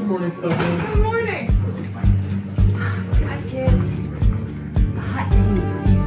Good morning, Stephanie. Good morning. Can I get a hot tea, please?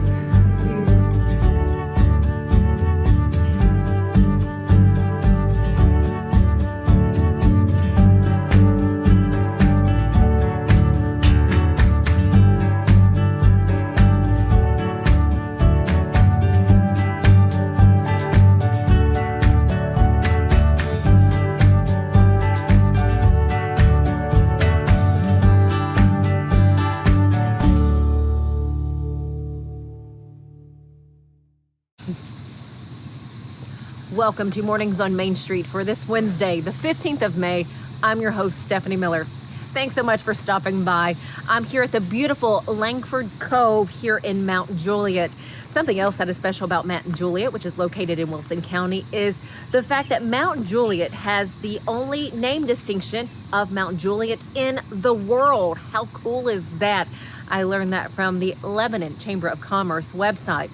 Welcome to Mornings on Main Street for this Wednesday, the 15th of May. I'm your host, Stefanie Miller. Thanks so much for stopping by. I'm here at the beautiful Langford Cove here in Mount Juliet. Something else that is special about Mount Juliet, which is located in Wilson County, is the fact that Mount Juliet has the only name distinction of Mount Juliet in the world. How cool is that? I learned that from the Lebanon Chamber of Commerce website.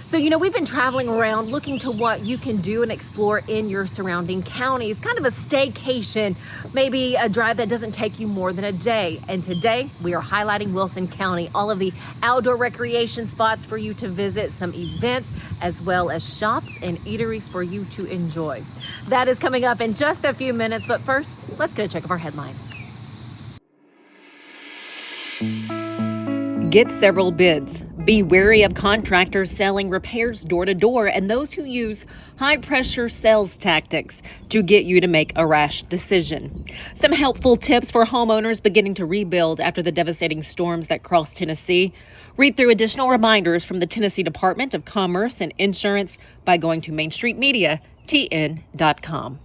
So, we've been traveling around looking to what you can do and explore in your surrounding counties, kind of a staycation, maybe a drive that doesn't take you more than a day. And today we are highlighting Wilson County, all of the outdoor recreation spots for you to visit, some events, as well as shops and eateries for you to enjoy. That is coming up in just a few minutes, but first, let's get a check of our headlines. Get several bids. Be wary of contractors selling repairs door to door and those who use high-pressure sales tactics to get you to make a rash decision. Some helpful tips for homeowners beginning to rebuild after the devastating storms that crossed Tennessee. Read through additional reminders from the Tennessee Department of Commerce and Insurance by going to mainstreetmediatn.com.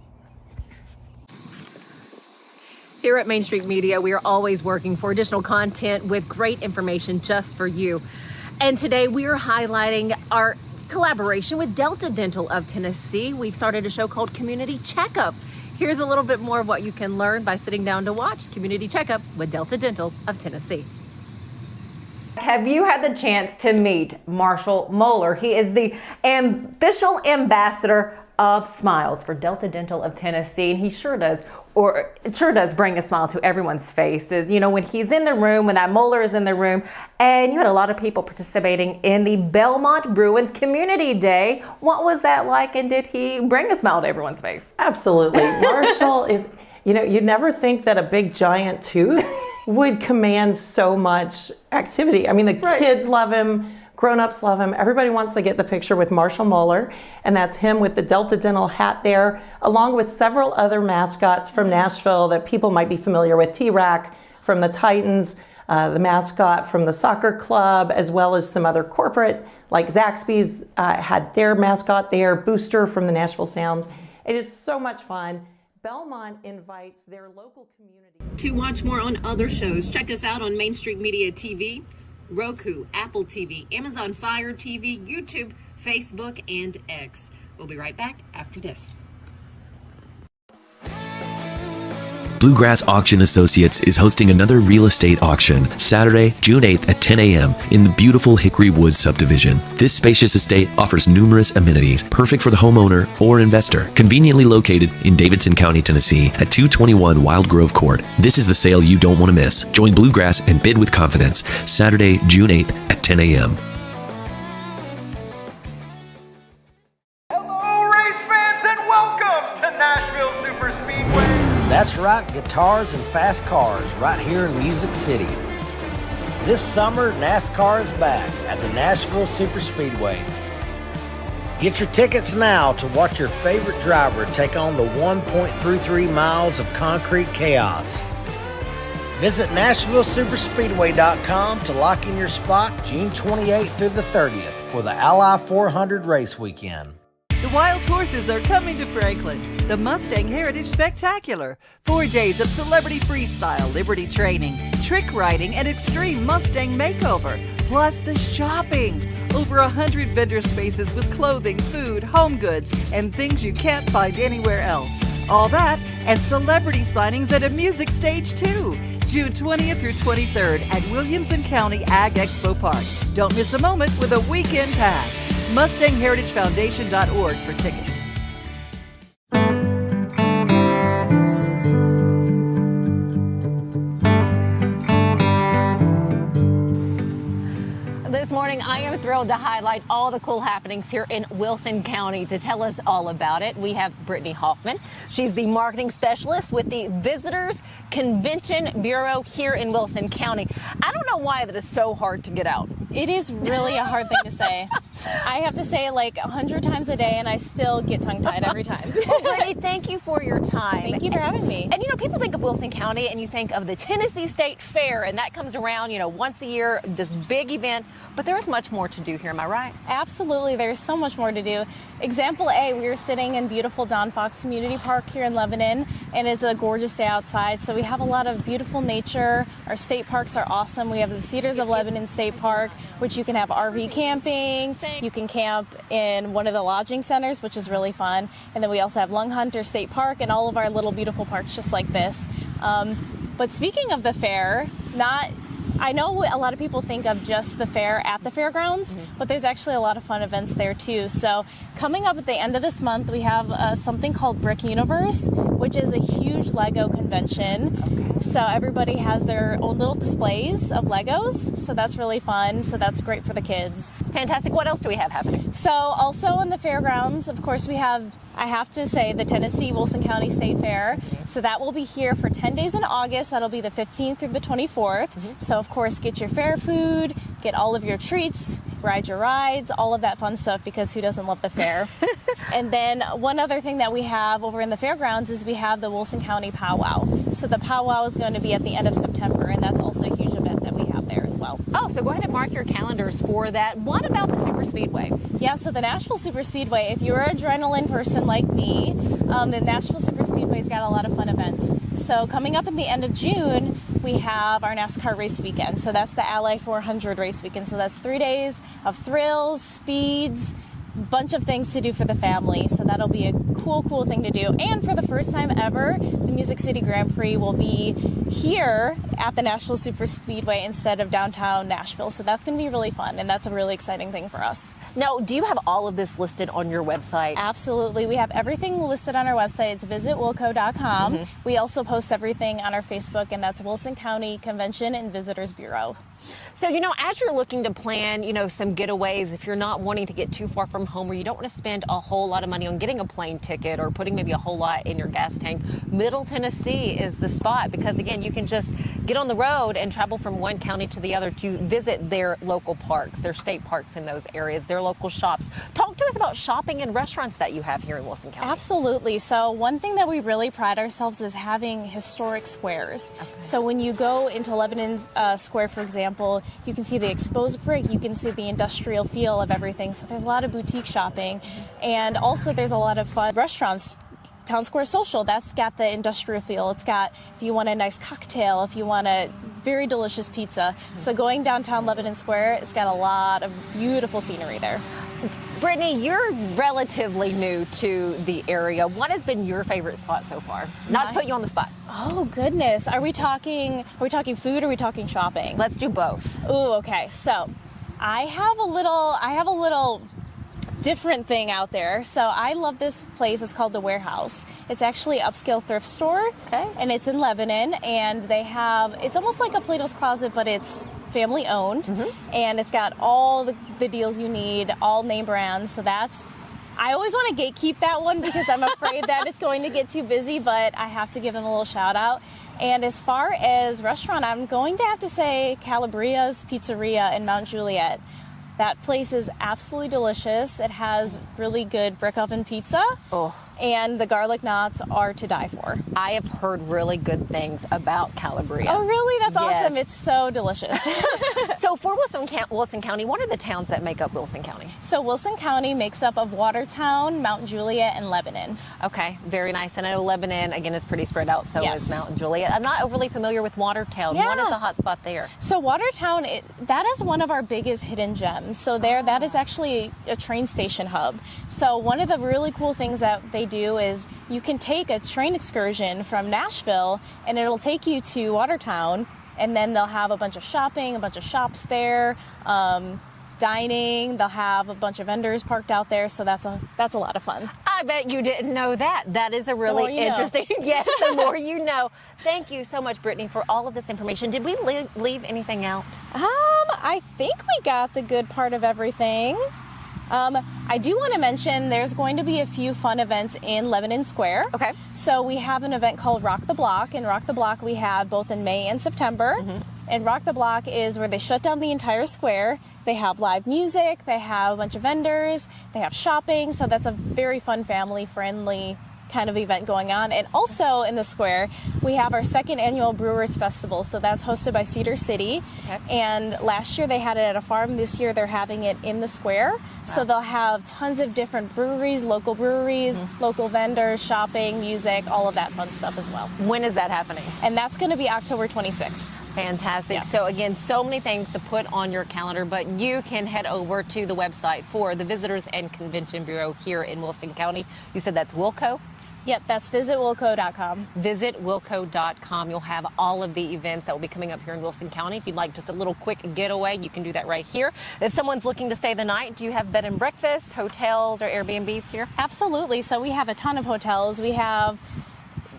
Here at Main Street Media, we are always working for additional content with great information just for you. And today we are highlighting our collaboration with Delta Dental of Tennessee. We've started a show called Community Checkup. Here's a little bit more of what you can learn by sitting down to watch Community Checkup with Delta Dental of Tennessee. Have you had the chance to meet Marshall Moeller? He is the official ambassador of smiles for Delta Dental of Tennessee, and it sure does bring a smile to everyone's faces. When he's in the room, when that Moeller is in the room, and you had a lot of people participating in the Belmont Bruins Community Day. What was that like, and did he bring a smile to everyone's face? Absolutely. Marshall is, you'd never think that a big giant tooth would command so much activity. I mean, the kids love him. Grown-ups love him. Everybody wants to get the picture with Marshall Moeller, and that's him with the Delta Dental hat there, along with several other mascots from Nashville that people might be familiar with. T-Rack from the Titans, the mascot from the soccer club, as well as some other corporate, like Zaxby's had their mascot there, Booster from the Nashville Sounds. It is so much fun. Belmont invites their local community. To watch more on other shows, check us out on Main Street Media TV, Roku, Apple TV, Amazon Fire TV, YouTube, Facebook, and X. We'll be right back after this. Bluegrass Auction Associates is hosting another real estate auction Saturday, June 8th at 10 a.m. in the beautiful Hickory Woods subdivision. This spacious estate offers numerous amenities, perfect for the homeowner or investor. Conveniently located in Davidson County, Tennessee at 221 Wild Grove Court. This is the sale you don't want to miss. Join Bluegrass and bid with confidence Saturday, June 8th at 10 a.m. Hello, race fans, and welcome to Nashville Super Speedway. That's right, guitars and fast cars right here in Music City. This summer, NASCAR is back at the Nashville Super Speedway. Get your tickets now to watch your favorite driver take on the 1.33 miles of concrete chaos. Visit NashvilleSuperspeedway.com to lock in your spot June 28th through the 30th for the Ally 400 race weekend. The wild horses are coming to Franklin. The Mustang Heritage Spectacular. 4 days of celebrity freestyle, liberty training, trick riding, and extreme Mustang makeover. Plus the shopping. Over 100 vendor spaces with clothing, food, home goods, and things you can't find anywhere else. All that and celebrity signings at a music stage too. June 20th through 23rd at Williamson County Ag Expo Park. Don't miss a moment with a weekend pass. MustangHeritageFoundation.org for tickets. thrilled to highlight all the cool happenings here in Wilson County. To tell us all about it, we have Brittany Hoffman. She's the marketing specialist with the Visitors Convention Bureau here in Wilson County. I don't know why that is so hard to get out. It is really a hard thing to say. I have to say it like 100 times a day, and I still get tongue-tied every time. Well, Brittany, thank you for your time. Thank you for having me. And, you know, people think of Wilson County and you think of the Tennessee State Fair, and that comes around, you know, once a year, this big event. But there is much more to do here, am I right? Absolutely. There's so much more to do. Example A, we are sitting in beautiful Don Fox Community Park here in Lebanon, and it's a gorgeous day outside. So we have a lot of beautiful nature. Our state parks are awesome. We have the Cedars of Lebanon State Park, which you can have RV camping. You can camp in one of the lodging centers, which is really fun. And then we also have Lung Hunter State Park and all of our little beautiful parks just like this. But speaking of the fair, I know a lot of people think of just the fair at the fairgrounds, but there's actually a lot of fun events there too. So coming up at the end of this month, we have something called Brick Universe, which is a huge Lego convention. So everybody has their own little displays of Legos. So that's really fun. So that's great for the kids. Fantastic. What else do we have happening? So also in the fairgrounds, of course, we have, I have to say, the Tennessee Wilson County State Fair. So that will be here for 10 days in August. That'll be the 15th through the 24th. So of course, get your fair food, get all of your treats, ride your rides, all of that fun stuff, because who doesn't love the fair? And then one other thing that we have over in the fairgrounds is we have the Wilson County Powwow. So the powwow is going to be at the end of September, and that's also a huge event that we have there as well. Oh, so go ahead and mark your calendars for that. What about the Super Speedway? Yeah, so the Nashville Super Speedway, if you're an adrenaline person like me, the Nashville Super Speedway's got a lot of fun events. So coming up at the end of June, we have our NASCAR race weekend. So that's the Ally 400 race weekend. So that's 3 days of thrills, speeds, bunch of things to do for the family. So that'll be a cool thing to do. And for the first time ever, the Music City Grand Prix will be here at the Nashville Super Speedway instead of downtown Nashville. So that's going to be really fun, and that's a really exciting thing for us. Now, do you have all of this listed on your website? Absolutely. We have everything listed on our website. It's visitwilco.com. We also post everything on our Facebook, and that's Wilson County Convention and Visitors Bureau. So, you know, as you're looking to plan, you know, some getaways, if you're not wanting to get too far from home, or you don't want to spend a whole lot of money on getting a plane ticket or putting maybe a whole lot in your gas tank, Middle Tennessee is the spot, because again, you can just get on the road and travel from one county to the other to visit their local parks, their state parks in those areas, their local shops. Talk to us about shopping and restaurants that you have here in Wilson County. Absolutely. So one thing that we really pride ourselves is having historic squares. So when you go into Lebanon Square, for example, you can see the exposed brick, you can see the industrial feel of everything. So there's a lot of boutique shopping, and also there's a lot of fun restaurants. Town Square Social, that's got the industrial feel. It's got, if you want a nice cocktail, if you want a very delicious pizza. So going downtown Lebanon Square, it's got a lot of beautiful scenery there. Brittany, you're relatively new to the area. What has been your favorite spot so far? Not to put you on the spot. Oh goodness, are we talking food or are we talking shopping? Let's do both. Ooh, okay. So I have a little different thing out there. So I love this place. It's called The Warehouse. It's actually an upscale thrift store. Okay. And it's in Lebanon, and they have, it's almost like a Plato's Closet, but it's family owned. And it's got all the deals you need, all name brands. So that's, I always want to gatekeep that one because I'm afraid that it's going to get too busy, but I have to give them a little shout out. And as far as restaurant, I'm going to have to say Calabria's Pizzeria in Mount Juliet. That place is absolutely delicious. It has really good brick oven pizza. And the garlic knots are to die for. I have heard really good things about Calabria. Oh, really? That's Yes. awesome. It's so delicious. So for Wilson County, what are the towns that make up Wilson County? So Wilson County makes up of Watertown, Mount Juliet, and Lebanon. Okay, very nice. And I know Lebanon, again, is pretty spread out, so Yes. is Mount Juliet. I'm not overly familiar with Watertown. Yeah. What is the hot spot there? So Watertown, that is one of our biggest hidden gems. So that is actually a train station hub. So one of the really cool things that they do is you can take a train excursion from Nashville, and it'll take you to Watertown, and then they'll have a bunch of shopping, a bunch of shops there, dining. They'll have a bunch of vendors parked out there, so that's a lot of fun. I bet you didn't know that. That is a really you know. interesting. Yes, the more you know. Thank you so much, Brittany, for all of this information. Did we leave anything out? I think we got the good part of everything. I do want to mention there's going to be a few fun events in Lebanon Square. Okay. So we have an event called Rock the Block, and Rock the Block we have both in May and September. And Rock the Block is where they shut down the entire square. They have live music, they have a bunch of vendors, they have shopping, so that's a very fun, family-friendly kind of event going on. And also in the square, we have our second annual Brewers Festival, so that's hosted by Cedar City. Okay. And last year they had it at a farm. This year they're having it in the square. So they'll have tons of different breweries, local vendors, shopping, music, all of that fun stuff as well. When is that happening? And that's going to be October 26th. Fantastic. Yes. So again, so many things to put on your calendar, but you can head over to the website for the Visitors and Convention Bureau here in Wilson County. You said that's Wilco? Yep, that's visitwilco.com. Visitwilco.com. You'll have all of the events that will be coming up here in Wilson County. If you'd like just a little quick getaway, you can do that right here. If someone's looking to stay the night, do you have bed and breakfast, hotels, or Airbnbs here? Absolutely. So we have a ton of hotels. We have,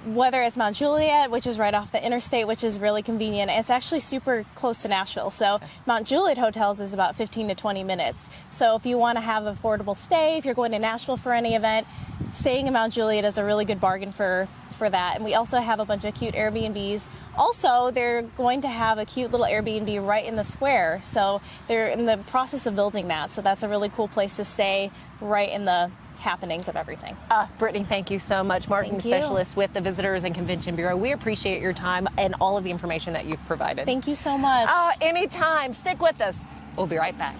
whether it's Mount Juliet, which is right off the interstate, which is really convenient. It's actually super close to Nashville. So Mount Juliet hotels is about 15 to 20 minutes. So if you want to have affordable stay, if you're going to Nashville for any event, staying in Mount Juliet is a really good bargain for that. And we also have a bunch of cute Airbnbs. Also, they're going to have a cute little Airbnb right in the square. So they're in the process of building that. So that's a really cool place to stay right in the happenings of everything. Brittany, thank you so much. Marketing specialist with the Visitors and Convention Bureau. We appreciate your time and all of the information that you've provided. Thank you so much. Anytime. Stick with us. We'll be right back.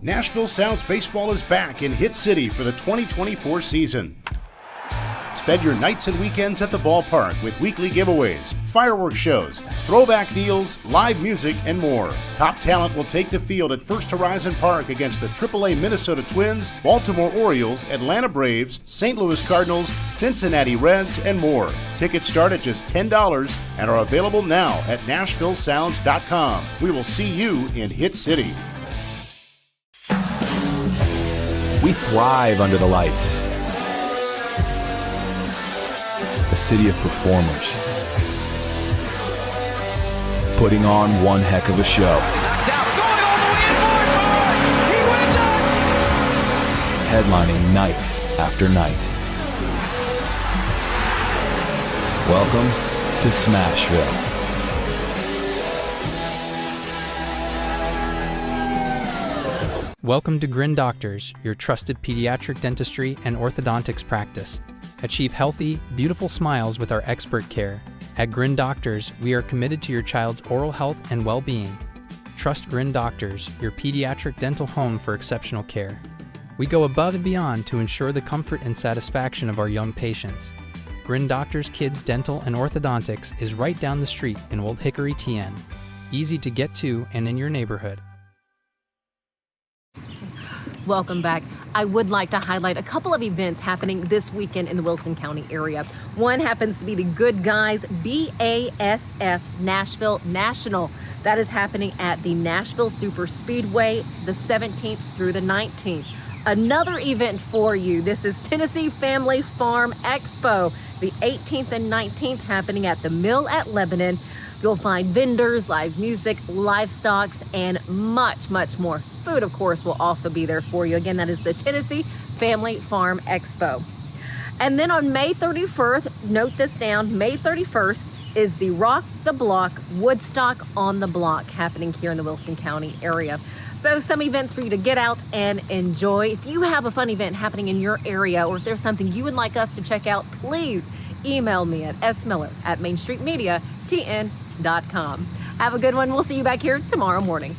Nashville Sounds Baseball is back in Hit City for the 2024 season. Spend your nights and weekends at the ballpark with weekly giveaways, fireworks shows, throwback deals, live music, and more. Top talent will take the field at First Horizon Park against the AAA Minnesota Twins, Baltimore Orioles, Atlanta Braves, St. Louis Cardinals, Cincinnati Reds, and more. Tickets start at just $10 and are available now at NashvilleSounds.com. We will see you in Hit City. We thrive under the lights. A city of performers. Putting on one heck of a show. Headlining night after night. Welcome to Smashville. Welcome to Grin Doctors, your trusted pediatric dentistry and orthodontics practice. Achieve healthy, beautiful smiles with our expert care. At Grin Doctors, we are committed to your child's oral health and well-being. Trust Grin Doctors, your pediatric dental home for exceptional care. We go above and beyond to ensure the comfort and satisfaction of our young patients. Grin Doctors Kids Dental and Orthodontics is right down the street in Old Hickory, TN. Easy to get to and in your neighborhood. Welcome back. I would like to highlight a couple of events happening this weekend in the Wilson County area. One happens to be the Good Guys BASF Nashville National. That is happening at the Nashville Super Speedway the 17th through the 19th. Another event for you. This is Tennessee Family Farm Expo, the 18th and 19th, happening at the Mill at Lebanon. You'll find vendors, live music, livestock, and much, much more. Food, of course, will also be there for you. Again, that is the Tennessee Family Farm Expo. And then on May 31st, note this down, May 31st is the Rock the Block Woodstock on the Block happening here in the Wilson County area. So some events for you to get out and enjoy. If you have a fun event happening in your area, or if there's something you would like us to check out, please email me at smiller@mainstreetmediatn.com. Have a good one. We'll see you back here tomorrow morning.